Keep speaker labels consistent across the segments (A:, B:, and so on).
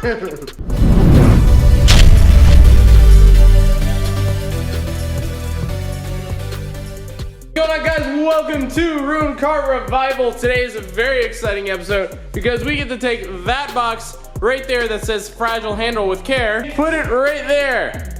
A: What's going on, guys? Welcome to Ruined Car Revival. Today is a very exciting episode because we get to take that box right there that says fragile handle with care, put it right there.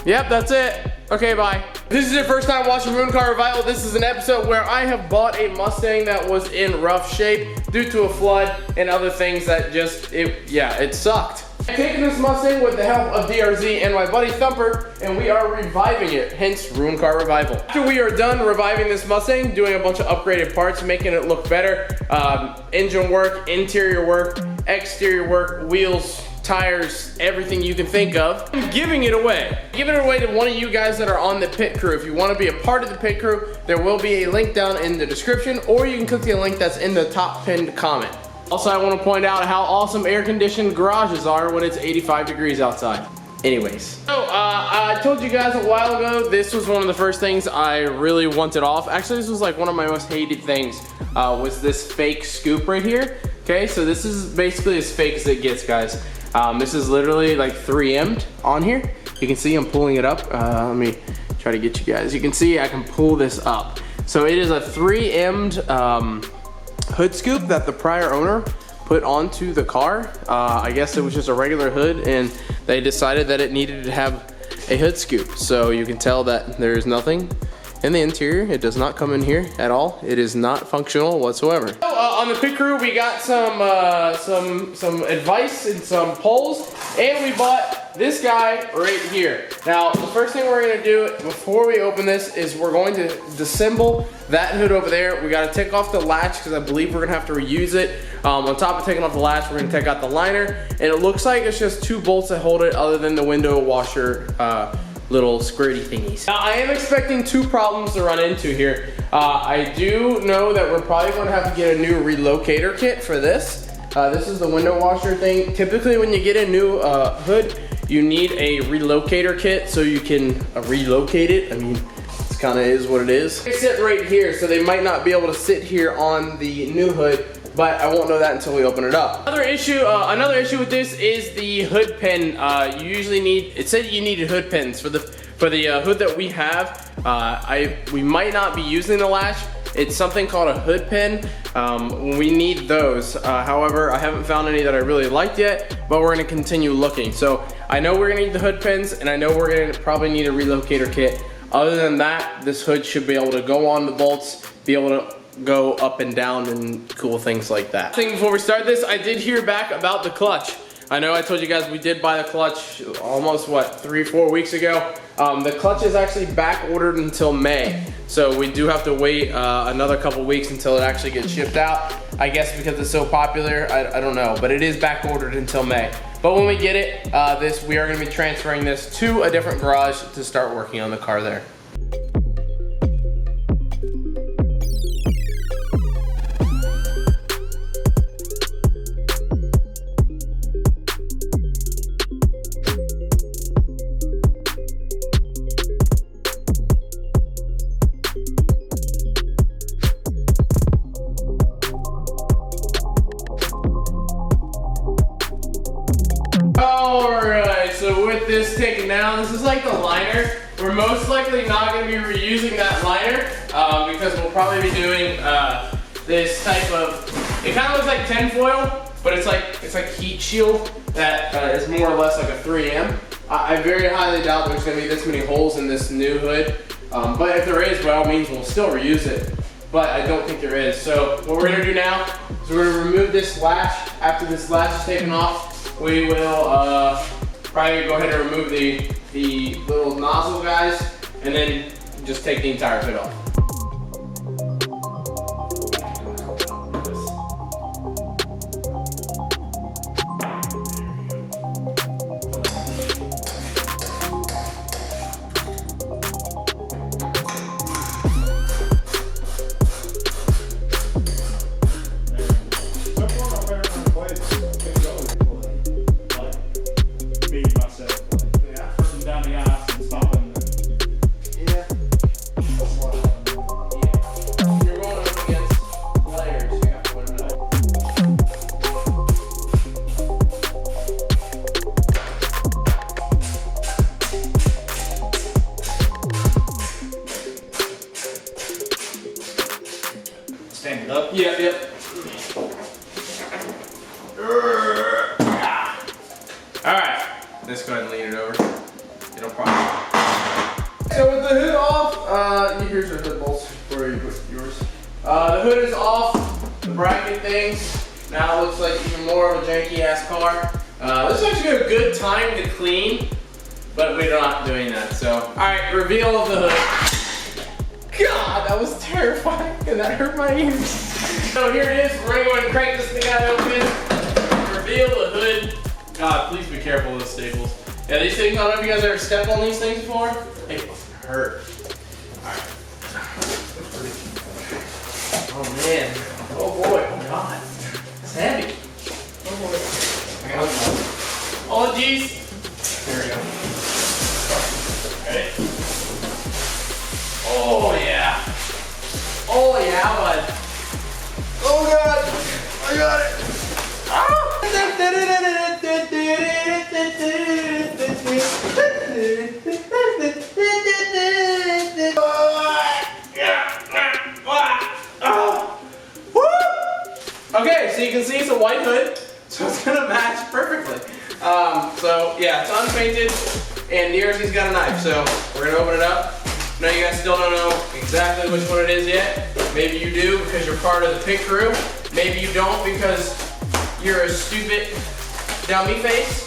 A: Yep, that's it. Okay, bye. If this is your first time watching Ruined Car Revival, this is an episode where I have bought a Mustang that was in rough shape due to a flood and other things that just, it sucked. I've taken this Mustang with the help of DRZ and my buddy Thumper, and we are reviving it, hence Ruined Car Revival. After we are done reviving this Mustang, doing a bunch of upgraded parts, making it look better, engine work, interior work, exterior work, wheels, tires, everything you can think of, I'm giving it away. Giving it away to one of you guys that are on the pit crew. If you want to be a part of the pit crew, there will be a link down in the description, or you can click the link that's in the top pinned comment. Also, I want to point out how awesome air-conditioned garages are when it's 85 degrees outside. Anyways. So, I told you guys a while ago, this was one of the first things I really wanted off. Actually, this was like one of my most hated things, was this fake scoop right here. Okay, so this is basically as fake as it gets, guys. This is literally like 3M'd on here. You can see I'm pulling it up. Let me try to get you guys. You can see I can pull this up. So it is a 3M'd hood scoop that the prior owner put onto the car. I guess it was just a regular hood and they decided that it needed to have a hood scoop. So you can tell that there's nothing in the interior. It does not come in here at all. It is not functional whatsoever. So, on the pit crew, we got some advice and some polls, and we bought this guy right here. Now, the first thing we're gonna do before we open this is we're going to disassemble that hood over there. We gotta take off the latch because I believe we're gonna have to reuse it. On top of taking off the latch, we're gonna take out the liner, and it looks like it's just 2 bolts that hold it other than the window washer little squirty thingies. Now, I am expecting 2 problems to run into here. I do know that we're probably going to have to get a new relocator kit for this. This is the window washer thing. Typically, when you get a new hood, you need a relocator kit so you can relocate it. I mean, this kind of is what it is. They sit right here, so they might not be able to sit here on the new hood, but I won't know that until we open it up. Another issue with this is the hood pin. You usually need, it said you needed hood pins for the hood that we have. We might not be using the latch. It's something called a hood pin. We need those. However, I haven't found any that I really liked yet, but we're gonna continue looking. So I know we're gonna need the hood pins, and I know we're gonna probably need a relocator kit. Other than that, this hood should be able to go on the bolts, be able to go up and down and cool things like that. Before we start this, I did hear back about the clutch. I know I told you guys we did buy the clutch almost, what, 3-4 weeks ago. The clutch is actually back ordered until May. So we do have to wait another couple weeks until it actually gets shipped out. I guess because it's so popular, I don't know, but it is back ordered until May. But when we get it, we are gonna be transferring this to a different garage to start working on the car there. Alright, so with this taken down, this is like the liner. We're most likely not going to be reusing that liner because we'll probably be doing this type of, it kind of looks like tinfoil, but it's like heat shield that is more or less like a 3M. I very highly doubt there's going to be this many holes in this new hood, but if there is, by all means, we'll still reuse it. But I don't think there is. So what we're going to do now is we're going to remove this latch. After this latch is taken off, we will probably go ahead and remove the little nozzle guys, and then just take the entire hood off. Just go ahead and lean it over. It'll probably. So with the hood off, here's your hood bolts for yours. The hood is off, the bracket things. Now it looks like even more of a janky ass car. This is actually a good time to clean, but we're not doing that. So, all right, reveal of the hood. God, that was terrifying, and that hurt my ears. So here it is. We're gonna go ahead and crank this thing out open. Reveal the hood. God, please be careful with the staples. Yeah, these things, I don't know if you guys ever stepped on these things before. They hurt. Alright. Oh man. Oh boy. Oh god. It's heavy. Oh boy. I got it. Oh jeez. There we go. Ready? Oh yeah. Oh yeah, bud. Oh god. I got it. Ah! Okay, so you can see it's a white hood, so it's gonna match perfectly. So yeah, it's unpainted, and Nearsy's got a knife, so we're gonna open it up. Now you guys still don't know exactly which one it is yet. Maybe you do because you're part of the pit crew. Maybe you don't because you're a stupid dummy face.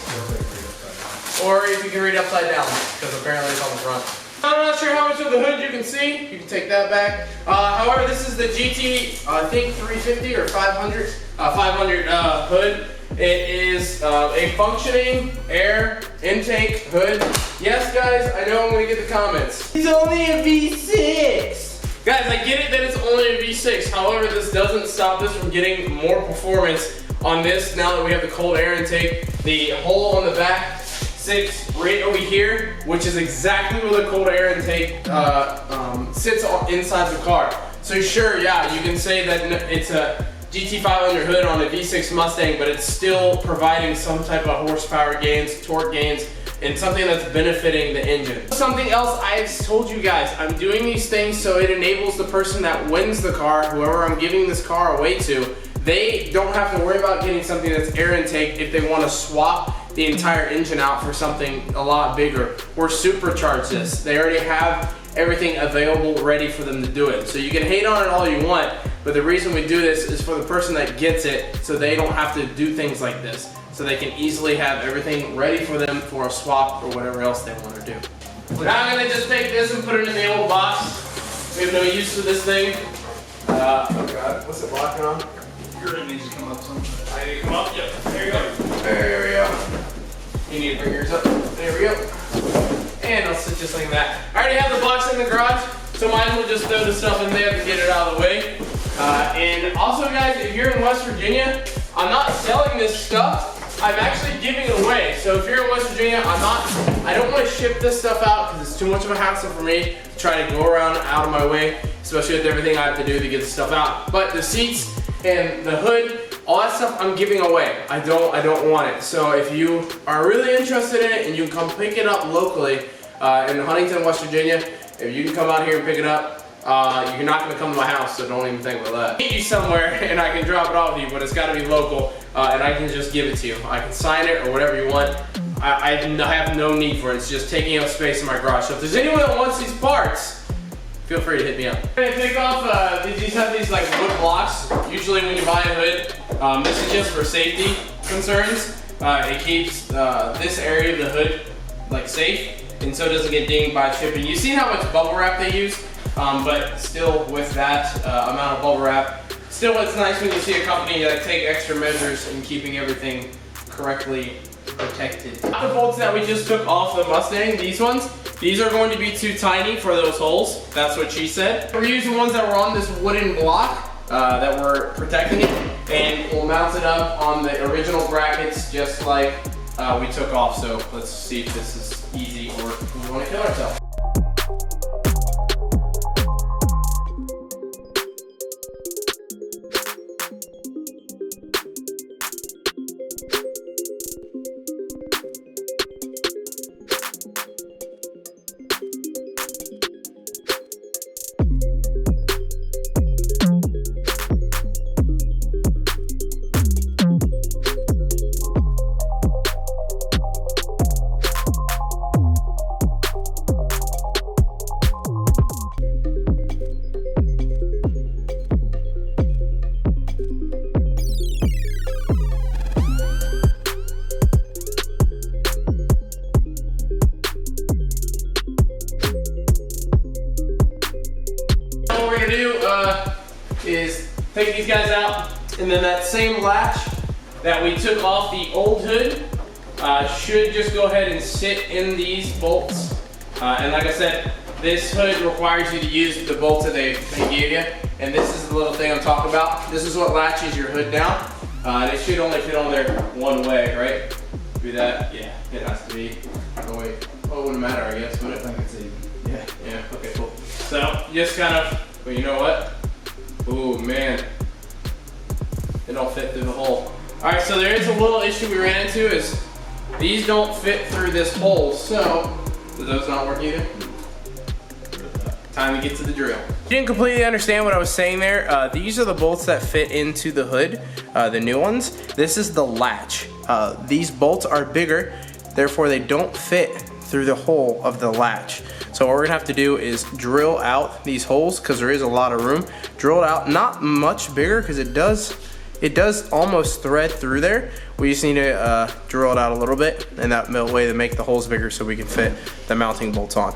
A: Or if you can read upside down, because apparently it's on the front. I'm not sure how much of the hood you can see. You can take that back. However, this is the GT, I think 350 or 500 hood. It is a functioning air intake hood. Yes, guys, I know I'm gonna get the comments. It's only a V6. Guys, I get it that it's only a V6. However, this doesn't stop this from getting more performance on this now that we have the cold air intake. The hole on the back sits right over here, which is exactly where the cold air intake sits inside the car. So sure, yeah, you can say that it's a GT500 hood on a V6 Mustang, but it's still providing some type of horsepower gains, torque gains, and something that's benefiting the engine. Something else I've told you guys, I'm doing these things so it enables the person that wins the car, whoever I'm giving this car away to, they don't have to worry about getting something that's air intake if they want to swap the entire engine out for something a lot bigger or supercharge this. They already have everything available ready for them to do it. So you can hate on it all you want, but the reason we do this is for the person that gets it so they don't have to do things like this. So they can easily have everything ready for them for a swap or whatever else they want to do. Now I'm gonna just take this and put it in the old box. We have no use for this thing. Oh god, what's it blocking on?
B: Your head needs to come up some.
A: I need to come up? Yep, there you go. There we go. You need to bring yours up. There we go. And I'll sit just like that. I already have the box in the garage, so might as well just throw the stuff in there to get it out of the way. And also guys, if you're in West Virginia, I'm not selling this stuff. I'm actually giving it away. So if you're in West Virginia, I don't want to ship this stuff out because it's too much of a hassle for me to try to go around out of my way, especially with everything I have to do to get the stuff out. But the seats and the hood, all that stuff I'm giving away. I don't want it. So if you are really interested in it and you can come pick it up locally in Huntington, West Virginia, if you can come out here and pick it up, you're not going to come to my house, so don't even think about that. Meet you somewhere and I can drop it off to you, but it's got to be local and I can just give it to you. I can sign it or whatever you want. I have no need for it. It's just taking up space in my garage. So if there's anyone that wants these parts, feel free to hit me up. I'm gonna take off, these have these like wood blocks. Usually when you buy a hood, this is just for safety concerns. It keeps this area of the hood like safe, and so it doesn't get dinged by shipping. You've seen how much bubble wrap they use, but still with that amount of bubble wrap, still it's nice when you see a company that take extra measures in keeping everything correctly protected. The bolts that we just took off the Mustang, these ones, these are going to be too tiny for those holes. That's what she said. We're using ones that were on this wooden block that were protecting it, and we'll mount it up on the original brackets just like we took off. So let's see if this is easy or if we want to kill ourselves. take these guys out, and then that same latch that we took off the old hood should just go ahead and sit in these bolts. And like I said, this hood requires you to use the bolts that they gave you. And this is the little thing I'm talking about. This is what latches your hood down. And it should only fit on there one way, right? Do that? Yeah, it has to be. Oh wait, oh, it wouldn't matter, I guess, would it? I think it's even. Yeah, okay, cool. So, just kind of, but you know what? Ooh, man. It don't fit through the hole. All right, so there is a little issue we ran into is these don't fit through this hole, so do those not work either? Time to get to the drill. You didn't completely understand what I was saying there. These are the bolts that fit into the hood, the new ones. This is the latch. These bolts are bigger, therefore they don't fit through the hole of the latch. So what we're gonna have to do is drill out these holes because there is a lot of room. Drill it out, not much bigger because it does almost thread through there. We just need to drill it out a little bit, and that way to make the holes bigger so we can fit the mounting bolts on.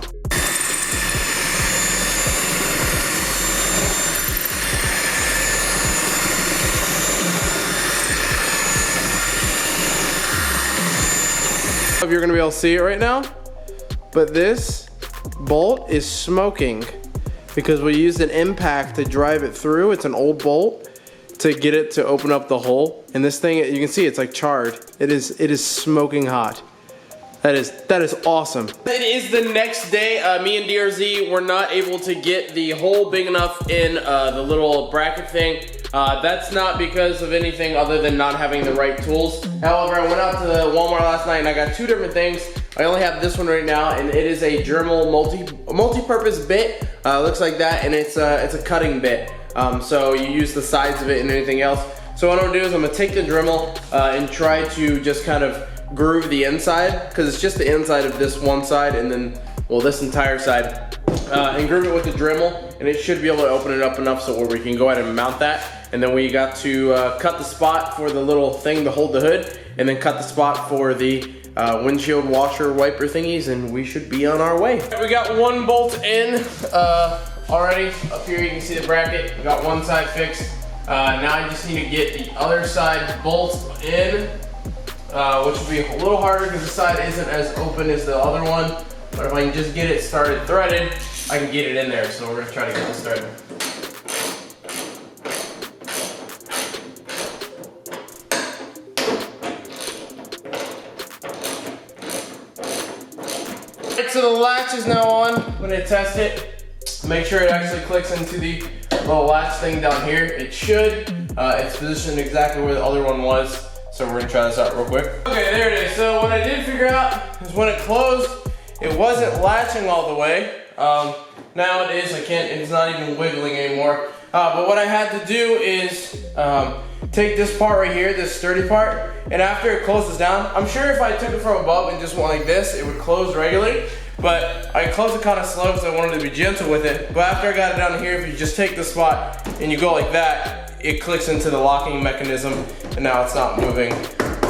A: If you're gonna be able to see it right now, but this bolt is smoking because we used an impact to drive it through. It's an old bolt to get it to open up the hole, and this thing, you can see it's like charred. It is smoking hot. That is awesome. It is the next day. Me and DRZ were not able to get the hole big enough in the little bracket thing. That's not because of anything other than not having the right tools. However, I went out to the Walmart last night and I got two different things. I only have this one right now, and it is a Dremel multi-purpose bit. Looks like that, and it's a cutting bit. So you use the sides of it and anything else. So what I'm gonna do is I'm gonna take the Dremel and try to just kind of groove the inside, because it's just the inside of this one side and then, well, this entire side, and groove it with the Dremel, and it should be able to open it up enough so where we can go ahead and mount that. And then we got to cut the spot for the little thing to hold the hood, and then cut the spot for the windshield washer wiper thingies, and we should be on our way. We got one bolt in already. Up here you can see the bracket. We got one side fixed. Now I just need to get the other side bolt in, which will be a little harder because the side isn't as open as the other one. But if I can just get it started threaded, I can get it in there. So we're gonna try to get this threaded. Alright, so the latch is now on. I'm gonna test it. Make sure it actually clicks into the little latch thing down here. It should. It's positioned exactly where the other one was. So we're gonna try this out real quick. Okay, there it is. So what I did figure out is when it closed, it wasn't latching all the way. Now it is, it's not even wiggling anymore. But what I had to do is take this part right here, this sturdy part, and after it closes down, I'm sure if I took it from above and just went like this, it would close regularly. But I closed it kind of slow because I wanted to be gentle with it. But after I got it down here, if you just take the spot and you go like that, it clicks into the locking mechanism, and now it's not moving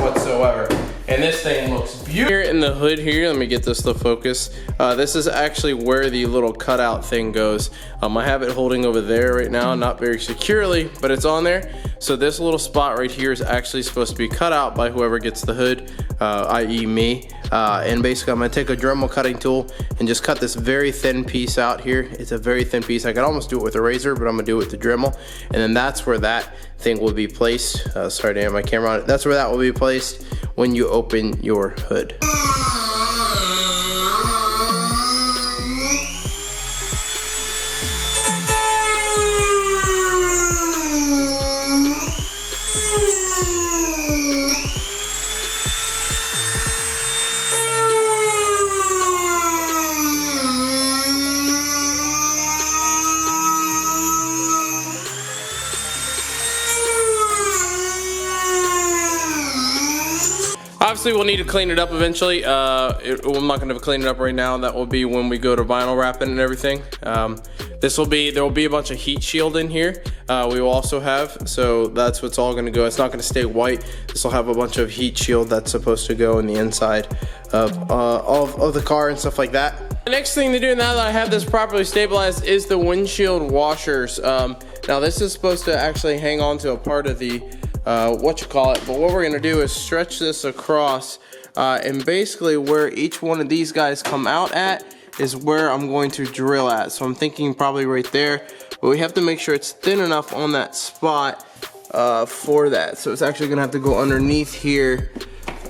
A: whatsoever. And this thing looks beautiful. Here in the hood here, let me get this to focus. This is actually where the little cutout thing goes. I have it holding over there right now, not very securely, but it's on there. So this little spot right here is actually supposed to be cut out by whoever gets the hood, i.e. me. And basically I'm gonna take a Dremel cutting tool and just cut this very thin piece out here. It's a very thin piece. I could almost do it with a razor, but I'm gonna do it with the Dremel. And then that's where that thing will be placed. Sorry to have my camera on it. That's where that will be placed when you open your hood. Obviously, we'll need to clean it up eventually. I'm not gonna clean it up right now. That will be when we go to vinyl wrapping and everything. There will be a bunch of heat shield in here. We will also have, so that's what's all gonna go. It's not gonna stay white. This will have a bunch of heat shield that's supposed to go in the inside of the car and stuff like that. The next thing to do now that I have this properly stabilized is the windshield washers. Now this is supposed to actually hang on to a part of the, but what we're gonna do is stretch this across, and basically where each one of these guys come out at is where I'm going to drill at. So I'm thinking probably right there, but we have to make sure it's thin enough on that spot for that. So it's actually gonna have to go underneath here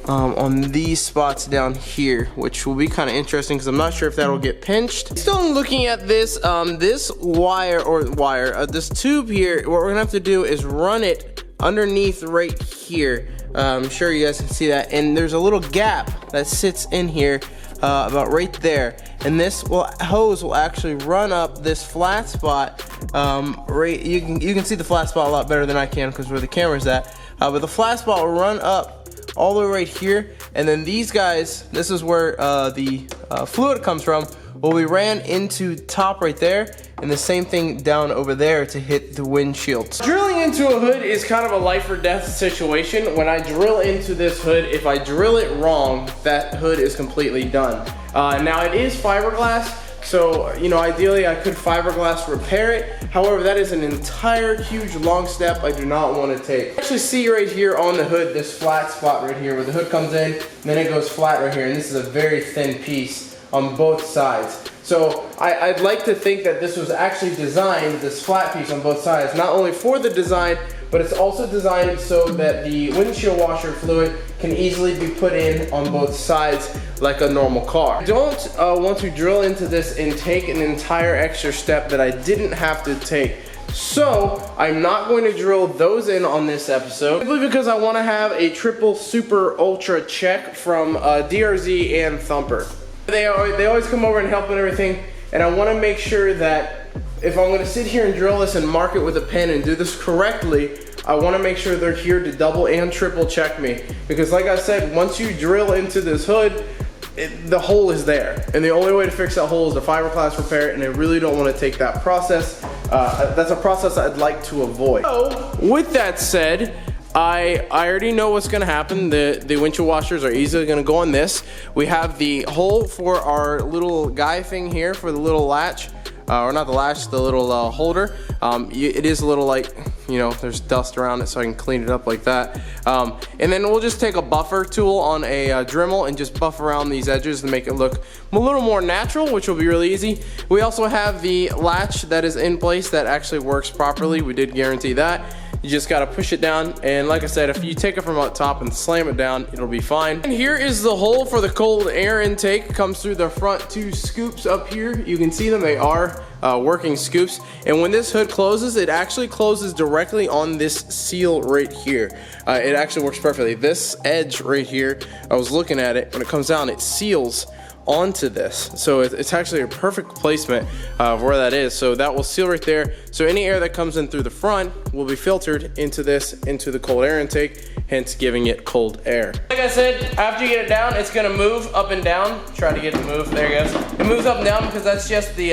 A: on these spots down here, which will be kind of interesting because I'm not sure if that'll get pinched. Still looking at this, this this tube here, what we're gonna have to do is run it underneath right here. I'm sure you guys can see that, and there's a little gap that sits in here about right there, and this hose will actually run up this flat spot. You can see the flat spot a lot better than I can because where the camera's at, but the flat spot will run up all the way right here, and then these guys, this is where the fluid comes from, will be ran into top right there, and the same thing down over there to hit the windshield. Drilling into a hood is kind of a life or death situation. When I drill into this hood, if I drill it wrong, that hood is completely done. Now it is fiberglass, so you know, ideally I could fiberglass repair it. However, that is an entire huge long step I do not want to take. Actually see right here on the hood, this flat spot right here where the hood comes in, and then it goes flat right here, and this is a very thin piece on both sides. So I'd like to think that this was actually designed, this flat piece on both sides, not only for the design, but it's also designed so that the windshield washer fluid can easily be put in on both sides like a normal car. I don't want to drill into this and take an entire extra step that I didn't have to take. So I'm not going to drill those in on this episode, simply because I want to have a triple super ultra check from DRZ and Thumper. They always come over and help and everything, and I want to make sure that if I'm going to sit here and drill this and mark it with a pen and do this correctly, I want to make sure they're here to double and triple check me. Because like I said, once you drill into this hood, the hole is there, and the only way to fix that hole is to fiberglass repair it, and I really don't want to take that process. That's a process I'd like to avoid. So with that said, I already know what's gonna happen. The windshield washers are easily gonna go on this. We have the hole for our little guy thing here for the little latch, or not the latch, the little holder. It is a little, like, you know, there's dust around it, so I can clean it up like that. And then we'll just take a buffer tool on a Dremel and just buff around these edges to make it look a little more natural, which will be really easy. We also have the latch that is in place that actually works properly. We did guarantee that. You just gotta push it down, and like I said, if you take it from up top and slam it down, it'll be fine. And here is the hole for the cold air intake. It comes through the front two scoops up here. You can see them, they are working scoops. And when this hood closes, it actually closes directly on this seal right here. It actually works perfectly. This edge right here, I was looking at it, when it comes down, it seals onto this, so it's actually a perfect placement of where that is. So that will seal right there, so any air that comes in through the front will be filtered into the cold air intake, hence giving it cold air. Like I said, after you get it down, it's gonna move up and down. Try to get it to move. There it goes. It moves up and down because that's just the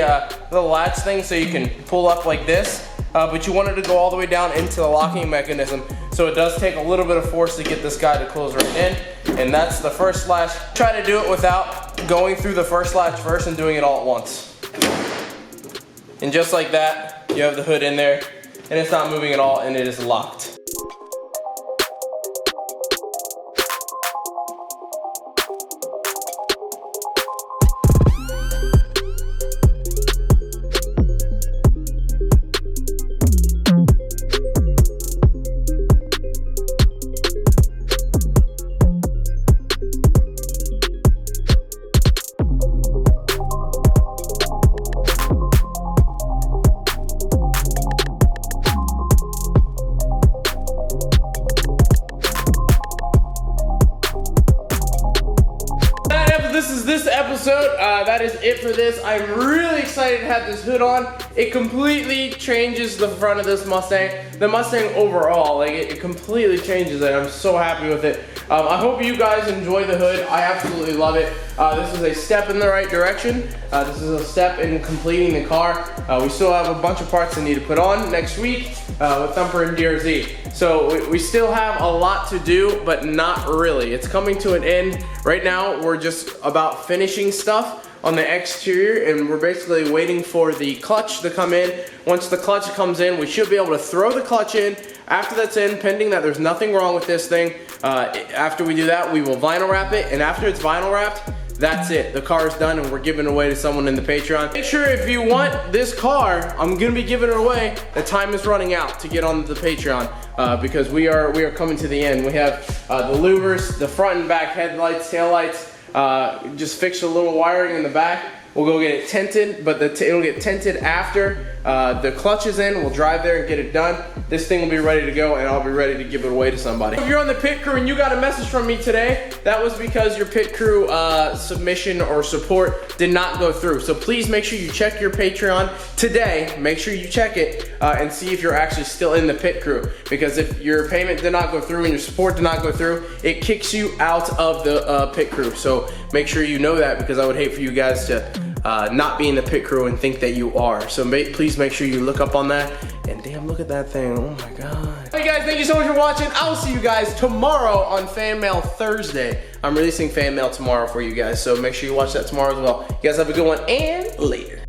A: latch thing, so you can pull up like this, but you want it to go all the way down into the locking mechanism. So it does take a little bit of force to get this guy to close right in, and that's the first latch. Try to do it without going through the first latch first and doing it all at once. And just like that, you have the hood in there, and it's not moving at all, and it is locked. This episode, that is it for this. I'm really excited to have this hood on. It completely changes the front of this Mustang. The Mustang overall, like it completely changes it. I'm so happy with it. I hope you guys enjoy the hood. I absolutely love it. This is a step in the right direction. This is a step in completing the car. We still have a bunch of parts that need to put on next week with Thumper and DRZ. So we still have a lot to do, but not really. It's coming to an end. Right now, we're just about finishing stuff. on the exterior, and we're basically waiting for the clutch to come in. Once the clutch comes in, we should be able to throw the clutch in. After that's in, pending that there's nothing wrong with this thing, after we do that, we will vinyl wrap it, and after it's vinyl wrapped, that's it. The car is done, and we're giving it away to someone in the Patreon. Make sure if you want this car, I'm gonna be giving it away. The time is running out to get on the Patreon because we are coming to the end. We have the louvers, the front and back headlights, taillights. Just fix a little wiring in the back. We'll go get it tinted, but it'll get tinted after the clutch is in. We'll drive there and get it done. This thing will be ready to go, and I'll be ready to give it away to somebody. If you're on the pit crew and you got a message from me today, that was because your pit crew submission or support did not go through. So please make sure you check your Patreon today. Make sure you check it and see if you're actually still in the pit crew. Because if your payment did not go through and your support did not go through, it kicks you out of the pit crew. So make sure you know that, because I would hate for you guys to not be in the pit crew and think that you are. So please make sure you look up on that. And damn, look at that thing. Oh my God. Hey guys, thank you so much for watching. I will see you guys tomorrow on FanMail Thursday. I'm releasing FanMail tomorrow for you guys, so make sure you watch that tomorrow as well. You guys have a good one, and later.